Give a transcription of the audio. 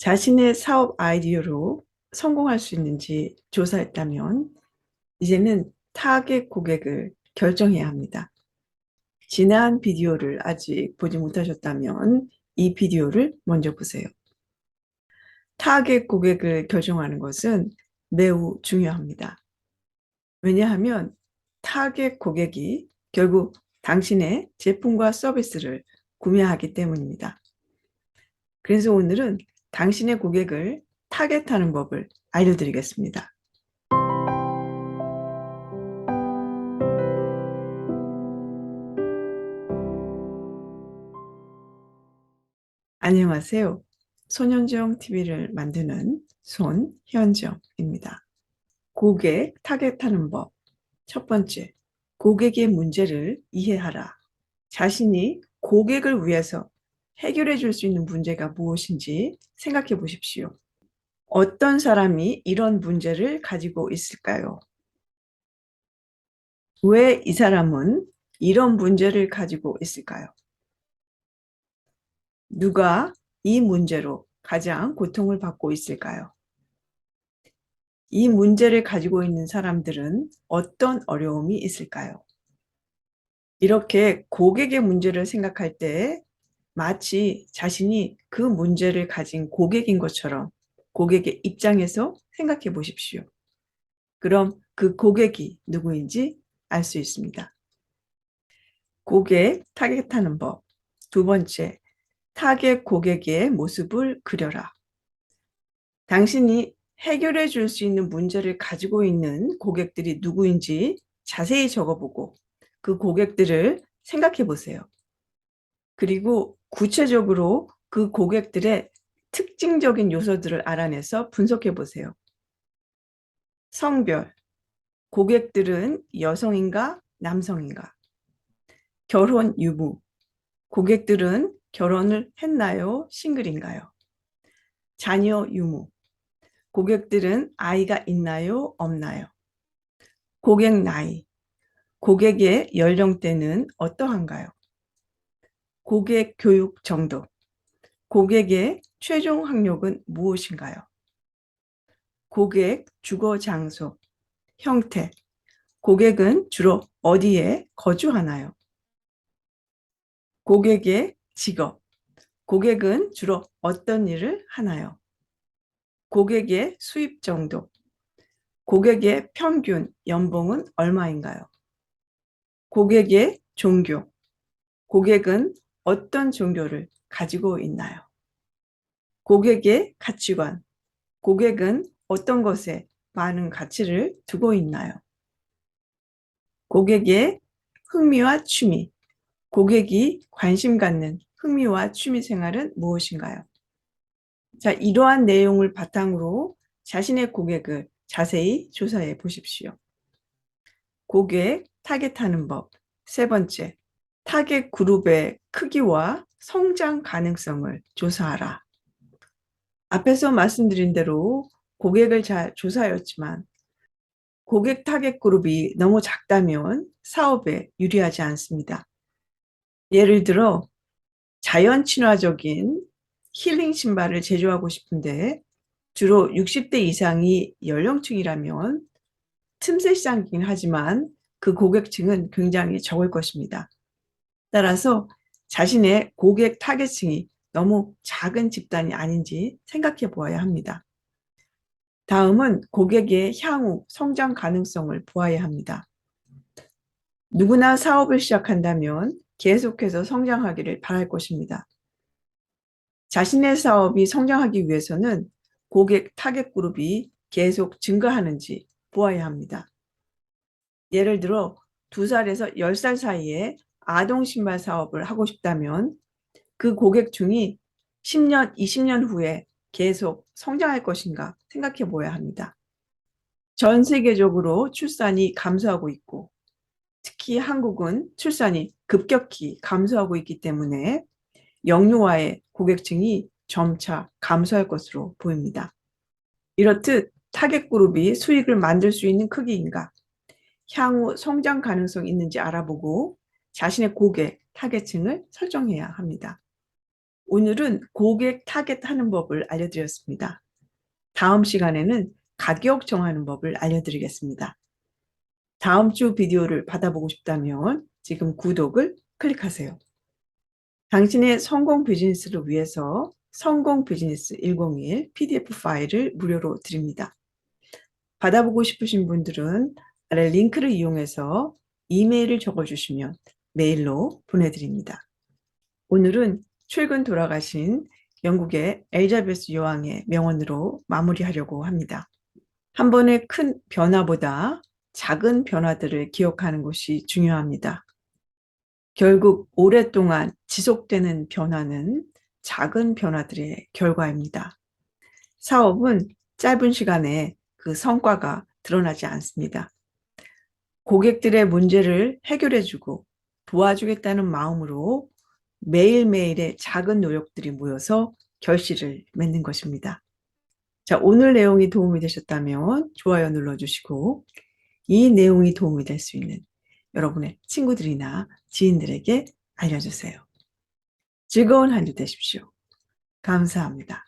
자신의 사업 아이디어로 성공할 수 있는지 조사했다면 이제는 타겟 고객을 결정해야 합니다. 지난 비디오를 아직 보지 못하셨다면 이 비디오를 먼저 보세요. 타겟 고객을 결정하는 것은 매우 중요합니다. 왜냐하면 타겟 고객이 결국 당신의 제품과 서비스를 구매하기 때문입니다. 그래서 오늘은 당신의 고객을 타겟하는 법을 알려드리겠습니다. 안녕하세요. 손현정 TV를 만드는 손현정입니다. 고객 타겟하는 법. 첫 번째, 고객의 문제를 이해하라. 자신이 고객을 위해서 해결해 줄 수 있는 문제가 무엇인지 생각해 보십시오. 어떤 사람이 이런 문제를 가지고 있을까요? 왜 이 사람은 이런 문제를 가지고 있을까요? 누가 이 문제로 가장 고통을 받고 있을까요? 이 문제를 가지고 있는 사람들은 어떤 어려움이 있을까요? 이렇게 고객의 문제를 생각할 때 마치 자신이 그 문제를 가진 고객인 것처럼 고객의 입장에서 생각해 보십시오. 그럼 그 고객이 누구인지 알 수 있습니다. 고객 타겟하는 법. 두 번째, 타겟 고객의 모습을 그려라. 당신이 해결해 줄 수 있는 문제를 가지고 있는 고객들이 누구인지 자세히 적어보고 그 고객들을 생각해 보세요. 그리고 구체적으로 그 고객들의 특징적인 요소들을 알아내서 분석해 보세요. 성별, 고객들은 여성인가 남성인가? 결혼 유무, 고객들은 결혼을 했나요? 싱글인가요? 자녀 유무, 고객들은 아이가 있나요? 없나요? 고객 나이, 고객의 연령대는 어떠한가요? 고객 교육 정도, 고객의 최종 학력은 무엇인가요? 고객 주거 장소, 형태, 고객은 주로 어디에 거주하나요? 고객의 직업, 고객은 주로 어떤 일을 하나요? 고객의 수입 정도, 고객의 평균 연봉은 얼마인가요? 고객의 종교, 고객은 어떤 종교를 가지고 있나요? 고객의 가치관, 고객은 어떤 것에 많은 가치를 두고 있나요? 고객의 흥미와 취미, 고객이 관심 갖는 흥미와 취미 생활은 무엇인가요? 자, 이러한 내용을 바탕으로 자신의 고객을 자세히 조사해 보십시오. 고객 타겟하는 법. 세 번째, 타겟 그룹의 크기와 성장 가능성을 조사하라. 앞에서 말씀드린 대로 고객을 잘 조사하였지만 고객 타겟 그룹이 너무 작다면 사업에 유리하지 않습니다. 예를 들어 자연 친화적인 힐링 신발을 제조하고 싶은데 주로 60대 이상이 연령층이라면 틈새 시장이긴 하지만 그 고객층은 굉장히 적을 것입니다. 따라서 자신의 고객 타겟층이 너무 작은 집단이 아닌지 생각해 보아야 합니다. 다음은 고객의 향후 성장 가능성을 보아야 합니다. 누구나 사업을 시작한다면 계속해서 성장하기를 바랄 것입니다. 자신의 사업이 성장하기 위해서는 고객 타겟 그룹이 계속 증가하는지 보아야 합니다. 예를 들어 2살에서 10살 사이에 아동 신발 사업을 하고 싶다면 그 고객층이 10년, 20년 후에 계속 성장할 것인가 생각해 보아야 합니다. 전 세계적으로 출산이 감소하고 있고 특히 한국은 출산이 급격히 감소하고 있기 때문에 영유아의 고객층이 점차 감소할 것으로 보입니다. 이렇듯 타겟 그룹이 수익을 만들 수 있는 크기인가, 향후 성장 가능성이 있는지 알아보고 자신의 고객 타겟층을 설정해야 합니다. 오늘은 고객 타겟하는 법을 알려드렸습니다. 다음 시간에는 가격 정하는 법을 알려드리겠습니다. 다음 주 비디오를 받아보고 싶다면 지금 구독을 클릭하세요. 당신의 성공 비즈니스를 위해서 성공 비즈니스 101 PDF 파일을 무료로 드립니다. 받아보고 싶으신 분들은 아래 링크를 이용해서 이메일을 적어주시면 메일로 보내드립니다. 오늘은 최근 돌아가신 영국의 엘자베스 여왕의 명언으로 마무리하려고 합니다. 한 번의 큰 변화보다 작은 변화들을 기억하는 것이 중요합니다. 결국 오랫동안 지속되는 변화는 작은 변화들의 결과입니다. 사업은 짧은 시간에 그 성과가 드러나지 않습니다. 고객들의 문제를 해결해주고 도와주겠다는 마음으로 매일매일의 작은 노력들이 모여서 결실을 맺는 것입니다. 자, 오늘 내용이 도움이 되셨다면 좋아요 눌러주시고 이 내용이 도움이 될 수 있는 여러분의 친구들이나 지인들에게 알려주세요. 즐거운 한 주 되십시오. 감사합니다.